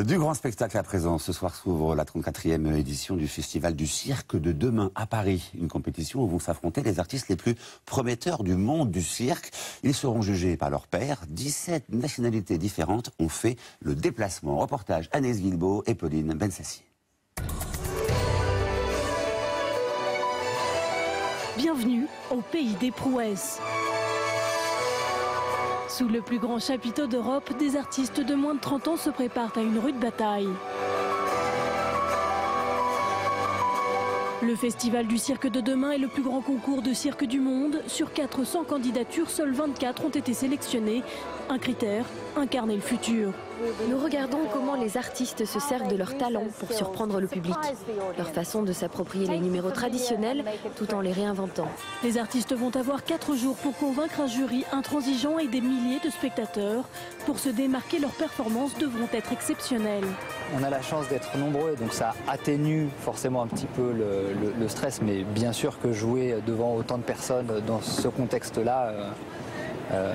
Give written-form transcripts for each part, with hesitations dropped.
Du grand spectacle à présent. Ce soir s'ouvre la 34e édition du Festival du Cirque de Demain à Paris. Une compétition où vont s'affronter les artistes les plus prometteurs du monde du cirque. Ils seront jugés par leurs pairs. 17 nationalités différentes ont fait le déplacement. Reportage Agnès Guilbault et Pauline Bensassi. Bienvenue au pays des prouesses. Sous le plus grand chapiteau d'Europe, des artistes de moins de 30 ans se préparent à une rude bataille. Le Festival du Cirque de Demain est le plus grand concours de cirque du monde. Sur 400 candidatures, seules 24 ont été sélectionnées. Un critère, incarner le futur. Nous regardons comment les artistes se servent de leur talent pour surprendre le public. Leur façon de s'approprier les numéros traditionnels tout en les réinventant. Les artistes vont avoir 4 jours pour convaincre un jury intransigeant et des milliers de spectateurs. Pour se démarquer, leurs performances devront être exceptionnelles. On a la chance d'être nombreux, donc ça atténue forcément un petit peu le stress, mais bien sûr que jouer devant autant de personnes dans ce contexte-là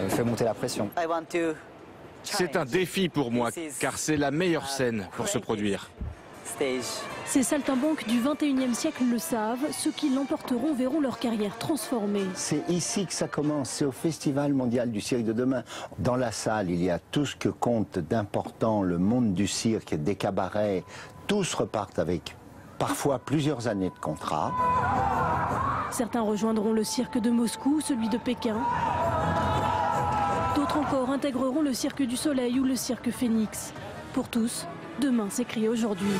fait monter la pression. C'est un défi pour moi, car c'est la meilleure scène pour se produire. Ces saltimbanques du 21e siècle le savent, ceux qui l'emporteront verront leur carrière transformée. C'est ici que ça commence, c'est au Festival mondial du cirque de demain. Dans la salle, il y a tout ce que compte d'important, le monde du cirque, des cabarets. Tous repartent avec parfois plusieurs années de contrat. Certains rejoindront le cirque de Moscou, celui de Pékin. D'autres encore intégreront le Cirque du Soleil ou le Cirque Phénix. Pour tous, demain s'écrit aujourd'hui.